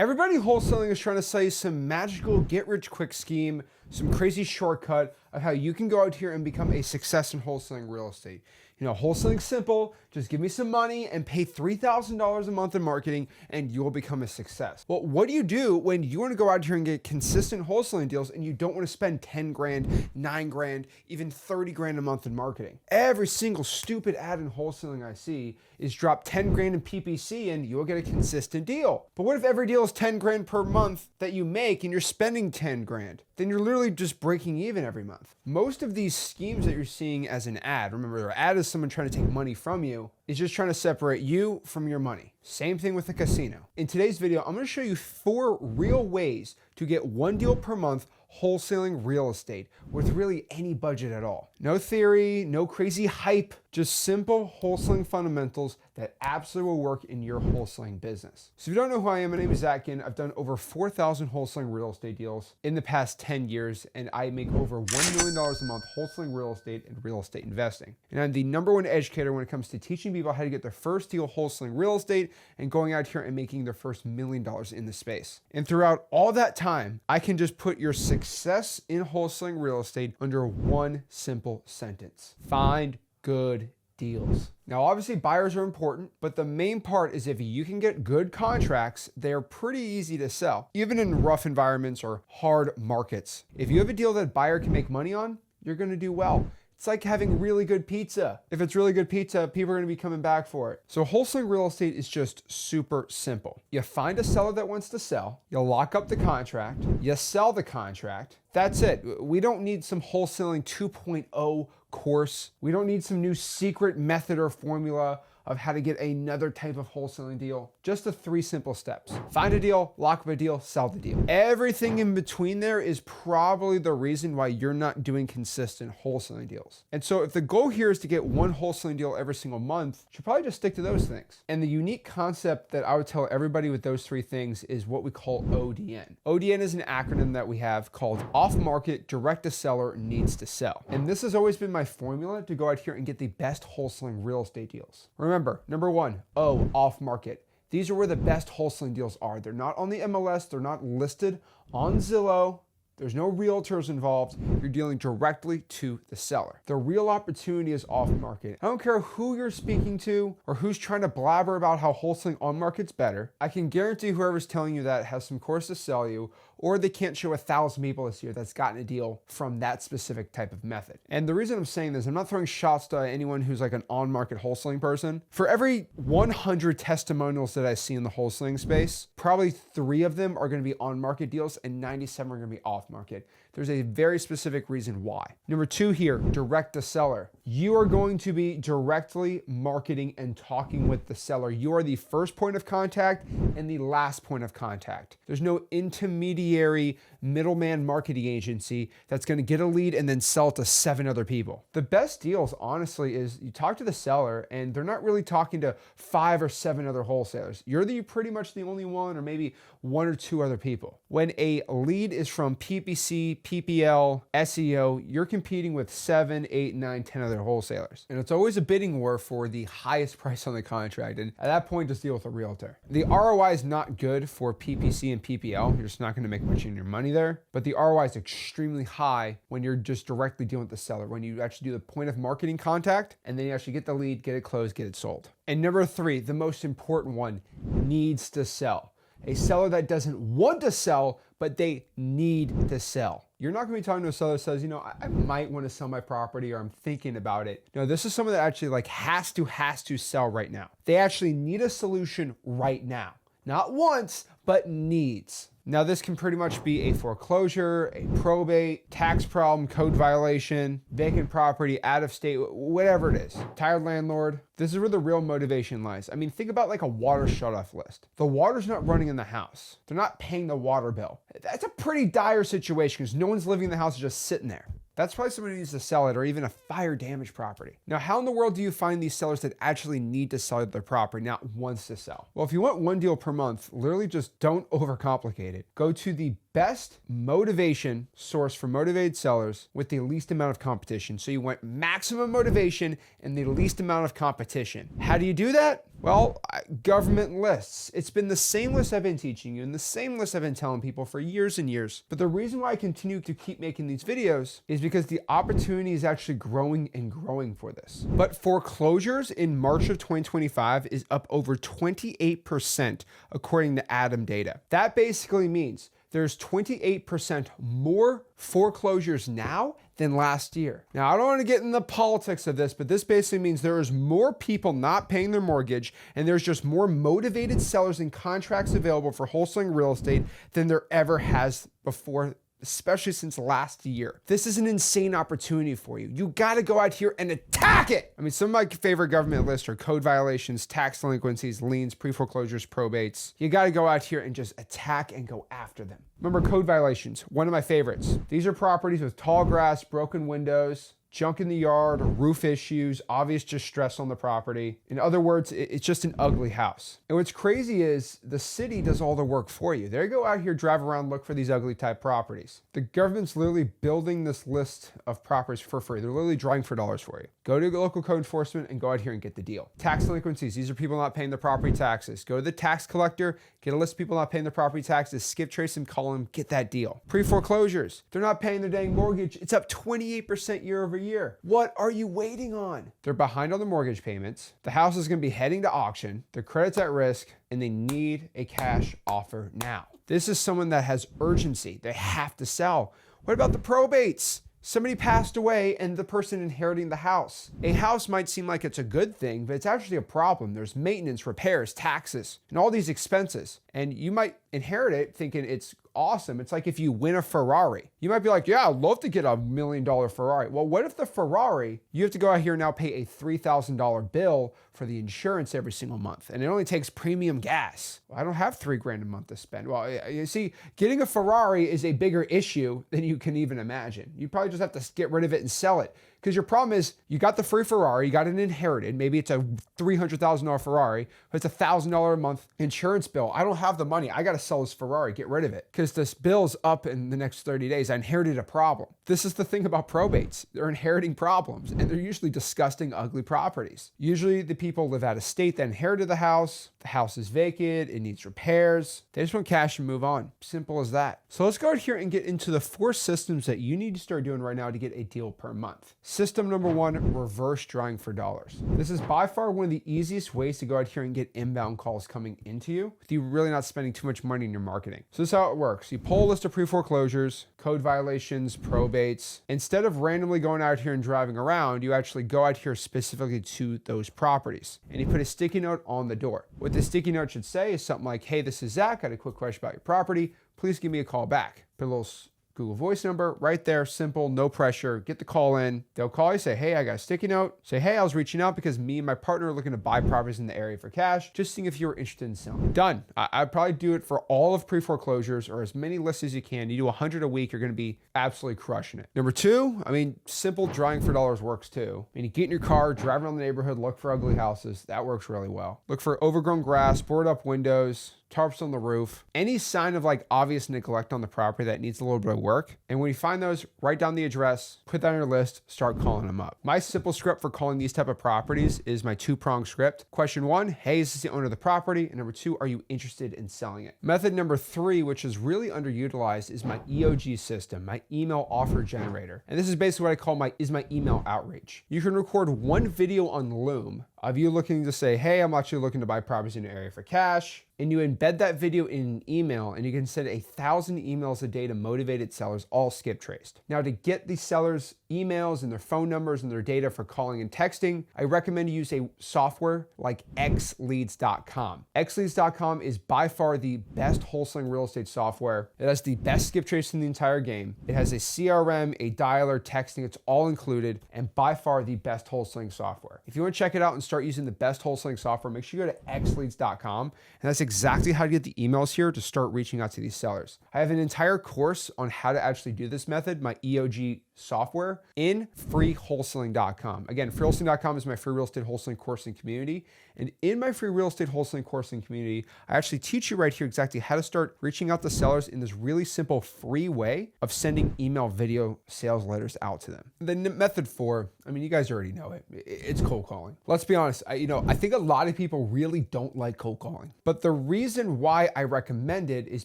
Everybody wholesaling is trying to sell you some magical get-rich-quick scheme, some crazy shortcut of how you can go out here and become a success in wholesaling real estate. You know, wholesaling's simple. Just give me some money and pay $3,000 a month in marketing and you will become a success. Well, what do you do when you want to go out here and get consistent wholesaling deals and you don't want to spend 10 grand, 9 grand, even 30 grand a month in marketing? Every single stupid ad in wholesaling I see is drop 10 grand in PPC and you'll get a consistent deal. But what if every deal is 10 grand per month that you make and you're spending 10 grand? Then you're literally just breaking even every month. Most of these schemes that you're seeing as an ad, remember, an ad is someone trying to take money from you, is just trying to separate you from your money. Same thing with a casino. In today's video, I'm going to show you 4 real ways to get 1 deal per month wholesaling real estate with really any budget at all. No theory, no crazy hype, just simple wholesaling fundamentals that absolutely will work in your wholesaling business. So if you don't know who I am, my name is Zatkin. I've done over 4,000 wholesaling real estate deals in the past 10 years, and I make over $1 million a month wholesaling real estate and real estate investing. And I'm the #1 educator when it comes to teaching people how to get their first deal wholesaling real estate and going out here and making their first $1 million in the space. And throughout all that time, I can just put your success in wholesaling real estate under one simple sentence: find good deals. Now, obviously buyers are important, but the main part is if you can get good contracts, they're pretty easy to sell, even in rough environments or hard markets. If you have a deal that a buyer can make money on, you're going to do well. It's like having really good pizza. If it's really good pizza, people are going to be coming back for it. So wholesaling real estate is just super simple. You find a seller that wants to sell, you lock up the contract, you sell the contract. That's it. We don't need some wholesaling 2.0 course. We don't need some new secret method or formula of how to get another type of wholesaling deal. Just the 3 simple steps: find a deal, lock up a deal, sell the deal. Everything in between there is probably the reason why you're not doing consistent wholesaling deals. And so if the goal here is to get 1 wholesaling deal every single month, you should probably just stick to those things. And the unique concept that I would tell everybody with those 3 things is what we call ODN. ODN is an acronym that we have called off market, direct to seller, needs to sell. And this has always been my formula to go out here and get the best wholesaling real estate deals. Remember, #1, O, off market. These are where the best wholesaling deals are. They're not on the MLS. They're not listed on Zillow. There's no realtors involved. You're dealing directly to the seller. The real opportunity is off market. I don't care who you're speaking to or who's trying to blabber about how wholesaling on market's better. I can guarantee whoever's telling you that has some course to sell you, or they can't show 1,000 people this year that's gotten a deal from that specific type of method. And the reason I'm saying this, I'm not throwing shots to anyone who's like an on-market wholesaling person. For every 100 testimonials that I see in the wholesaling space, probably 3 of them are going to be on-market deals and 97 are going to be off-market. There's a very specific reason why. #2 here, direct to seller. You are going to be directly marketing and talking with the seller. You are the first point of contact and the last point of contact. There's no intermediary middleman marketing agency that's going to get a lead and then sell it to 7 other people. The best deals, honestly, is you talk to the seller and they're not really talking to 5 or 7 other wholesalers. You're pretty much the only one, or maybe 1 or 2 other people. When a lead is from PPC, PPL, SEO, you're competing with 7, 8, 9, 10 other wholesalers. And it's always a bidding war for the highest price on the contract. And at that point, just deal with a realtor. The ROI is not good for PPC and PPL. You're just not going to make much in your money there. But the ROI is extremely high when you're just directly dealing with the seller, when you actually do the point of marketing contact and then you actually get the lead, get it closed, get it sold. And #3, the most important one, needs to sell. A seller that doesn't want to sell, but they need to sell. You're not going to be talking to a seller that says, you know, I might want to sell my property or I'm thinking about it. No, this is someone that actually has to sell right now. They actually need a solution right now. Not once, but needs. Now, this can pretty much be a foreclosure, a probate, tax problem, code violation, vacant property, out of state, whatever it is. Tired landlord. This is where the real motivation lies. I mean, think about like a water shutoff list. The water's not running in the house. They're not paying the water bill. That's a pretty dire situation because no one's living in the house, just sitting there. That's probably somebody who needs to sell it, or even a fire damaged property. Now, how in the world do you find these sellers that actually need to sell their property, not wants to sell? Well, if you want 1 deal per month, literally just don't overcomplicate it. Go to the best motivation source for motivated sellers with the least amount of competition. So you want maximum motivation and the least amount of competition. How do you do that? Well, government lists. It's been the same list I've been teaching you and the same list I've been telling people for years and years. But the reason why I continue to keep making these videos is because the opportunity is actually growing and growing for this. But foreclosures in March of 2025 is up over 28% according to Adam data. That basically means there's 28% more foreclosures now than last year. Now, I don't want to get in the politics of this, but this basically means there is more people not paying their mortgage, and there's just more motivated sellers and contracts available for wholesaling real estate than there ever has before, especially since last year. This is an insane opportunity for you. You got to go out here and attack it. I mean, some of my favorite government lists are code violations, tax delinquencies, liens, pre-foreclosures, probates. You got to go out here and just attack and go after them. Remember, code violations, one of my favorites. These are properties with tall grass, broken windows, junk in the yard, roof issues, obvious distress on the property. In other words, it's just an ugly house. And what's crazy is the city does all the work for you. They go out here, drive around, look for these ugly type properties. The government's literally building this list of properties for free. They're literally drawing for dollars for you. Go to local code enforcement and go out here and get the deal. Tax delinquencies. These are people not paying their property taxes. Go to the tax collector, get a list of people not paying their property taxes, skip trace them, call them, get that deal. Pre-foreclosures. They're not paying their dang mortgage. It's up 28% year over year. What are you waiting on? They're behind on the mortgage payments. The house is going to be heading to auction. Their credit's at risk, and they need a cash offer now. This is someone that has urgency. They have to sell. What about the probates? Somebody passed away and the person inheriting the house. A house might seem like it's a good thing, but it's actually a problem. There's maintenance, repairs, taxes, and all these expenses. And you might inherit it thinking it's awesome. It's like if you win a Ferrari. You might be like, yeah, I'd love to get $1 million Ferrari. Well, what if the Ferrari, you have to go out here and now pay a $3,000 bill for the insurance every single month, and it only takes premium gas. Well, I don't have $3,000 a month to spend. Well, you see, getting a Ferrari is a bigger issue than you can even imagine. You probably just have to get rid of it and sell it. Because your problem is you got the free Ferrari, you got it inherited. Maybe it's a $300,000 Ferrari, but it's $1,000 a month insurance bill. I don't have the money. I got to sell this Ferrari, get rid of it. Because this bill's up in the next 30 days. I inherited a problem. This is the thing about probates. They're inheriting problems, and they're usually disgusting, ugly properties. Usually the people live out of state that inherited the house is vacant, it needs repairs. They just want cash and move on. Simple as that. So let's go out here and get into the 4 systems that you need to start doing right now to get a deal per month. System number 1, reverse drawing for dollars. This is by far one of the easiest ways to go out here and get inbound calls coming into you with you really not spending too much money in your marketing. So this is how it works. You pull a list of pre-foreclosures, code violations, probates. Instead of randomly going out here and driving around, you actually go out here specifically to those properties and you put a sticky note on the door. What the sticky note should say is something like, hey, this is Zach. I had a quick question about your property. Please give me a call back. Put a little Google Voice number right there, simple, no pressure. Get the call in. They'll call you, say, hey, I got a sticky note. Say, hey, I was reaching out because me and my partner are looking to buy properties in the area for cash. Just seeing if you were interested in selling. Done. I'd probably do it for all of pre-foreclosures or as many lists as you can. You do 100 a week, you're going to be absolutely crushing it. Number 2, simple drawing for dollars works too. You get in your car, drive around the neighborhood, look for ugly houses. That works really well. Look for overgrown grass, boarded up windows, tarps on the roof, any sign of like obvious neglect on the property that needs a little bit of work. And when you find those, write down the address, put that on your list, start calling them up. My simple script for calling these type of properties is my 2-pronged script. Question 1, hey, is this the owner of the property? And number 2, are you interested in selling it? Method number 3, which is really underutilized, is my EOG system, my email offer generator. And this is basically what I call my email outreach. You can record 1 video on Loom of you looking to say, hey, I'm actually looking to buy properties in your area for cash. And you embed that video in an email and you can send 1,000 emails a day to motivated sellers, all skip traced. Now to get these sellers emails and their phone numbers and their data for calling and texting, I recommend you use a software like xleads.com. xleads.com is by far the best wholesaling real estate software. It has the best skip trace in the entire game. It has a CRM, a dialer, texting, it's all included, and by far the best wholesaling software. If you want to check it out and start using the best wholesaling software, make sure you go to xleads.com, and that's exactly how to get the emails here to start reaching out to these sellers. I have an entire course on how to actually do this method, my EOG software in freewholesaling.com. Again, freewholesaling.com is my free real estate wholesaling course and community. And in my free real estate wholesaling course and community, I actually teach you right here exactly how to start reaching out to sellers in this really simple free way of sending email video sales letters out to them. The method 4, I mean, you guys already know it. It's cold calling. Let's be honest. I think a lot of people really don't like cold calling, but the reason why I recommend it is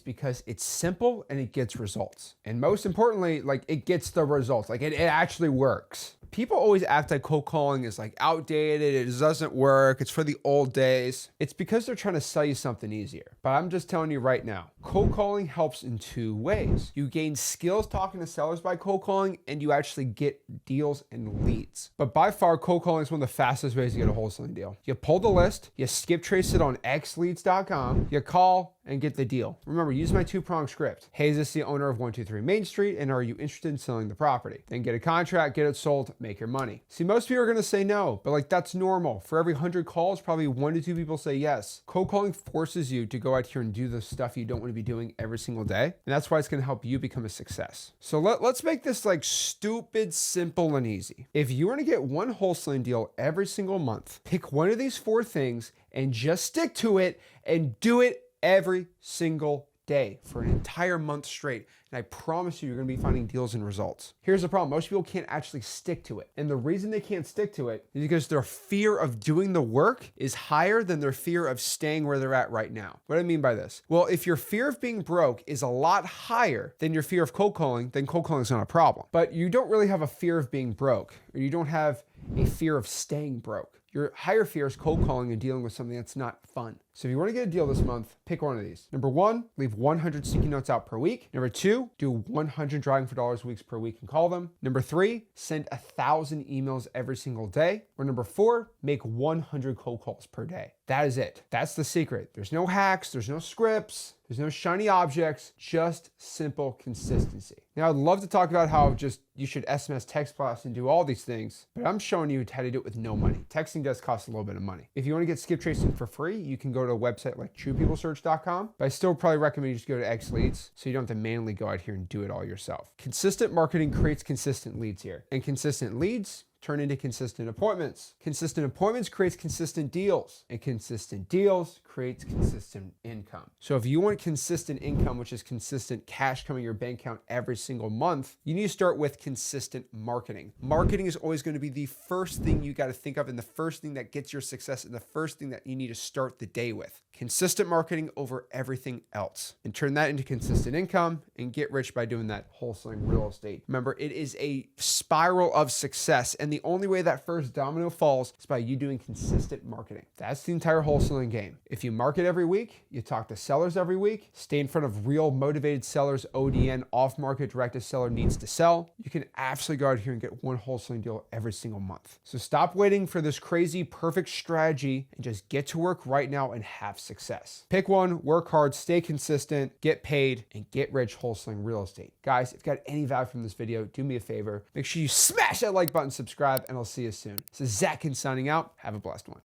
because it's simple and it gets results. And most importantly, like, it gets the results. Like, it actually works. People always act like cold calling is like outdated, it doesn't work, it's for the old days. It's because they're trying to sell you something easier. But I'm just telling you right now, cold calling helps in 2 ways. You gain skills talking to sellers by cold calling, and you actually get deals and leads. But by far, cold calling is one of the fastest ways to get a wholesaling deal. You pull the list, you skip trace it on xleads.com, you call and get the deal. Remember, use my 2-prong script. Hey, is this the owner of 123 Main Street, and are you interested in selling the property? Then get a contract, get it sold, make your money. See, most people are gonna say no, but like, that's normal. For every 100 calls, probably 1 to 2 people say yes. Cold calling forces you to go out here and do the stuff you don't want to be doing every single day. And that's why it's gonna help you become a success. So let's make this like stupid, simple, and easy. If you want to get 1 wholesaling deal every single month, pick one of these 4 things and just stick to it and do it every single day for an entire month straight. And I promise you, you're going to be finding deals and results. Here's the problem. Most people can't actually stick to it. And the reason they can't stick to it is because their fear of doing the work is higher than their fear of staying where they're at right now. What do I mean by this? Well, if your fear of being broke is a lot higher than your fear of cold calling, then cold calling is not a problem. But you don't really have a fear of being broke, or you don't have a fear of staying broke. Your higher fear is cold calling and dealing with something that's not fun. So if you want to get a deal this month, pick one of these. Number 1, leave 100 sticky notes out per week. Number 2, do 100 driving for dollars weeks per week and call them. Number 3, send 1,000 emails every single day. Or number 4, make 100 cold calls per day. That is it. That's the secret. There's no hacks, there's no scripts, there's no shiny objects, just simple consistency. Now, I'd love to talk about how just you should SMS text blast and do all these things, but I'm showing you how to do it with no money. Texting does cost a little bit of money. If you want to get skip tracing for free, you can go to a website like truepeoplesearch.com, but I still probably recommend you just go to xleads so you don't have to manually go out here and do it all yourself. Consistent marketing creates consistent leads here, and consistent leads turn into consistent appointments. Consistent appointments creates consistent deals, and consistent deals creates consistent income. So if you want consistent income, which is consistent cash coming your bank account every single month, you need to start with consistent marketing. Marketing is always going to be the first thing you got to think of, and the first thing that gets your success, and the first thing that you need to start the day with. Consistent marketing over everything else, and turn that into consistent income and get rich by doing that wholesaling real estate. Remember, it is a spiral of success, and the only way that first domino falls is by you doing consistent marketing. That's the entire wholesaling game. If you market every week, you talk to sellers every week, stay in front of real motivated sellers, ODN, off-market direct seller needs to sell, you can absolutely go out here and get 1 wholesaling deal every single month. So stop waiting for this crazy perfect strategy and just get to work right now and have success. Pick one, work hard, stay consistent, get paid, and get rich wholesaling real estate. Guys, if you got any value from this video, do me a favor. Make sure you smash that like button, subscribe, and I'll see you soon. This is Zach signing out. Have a blessed one.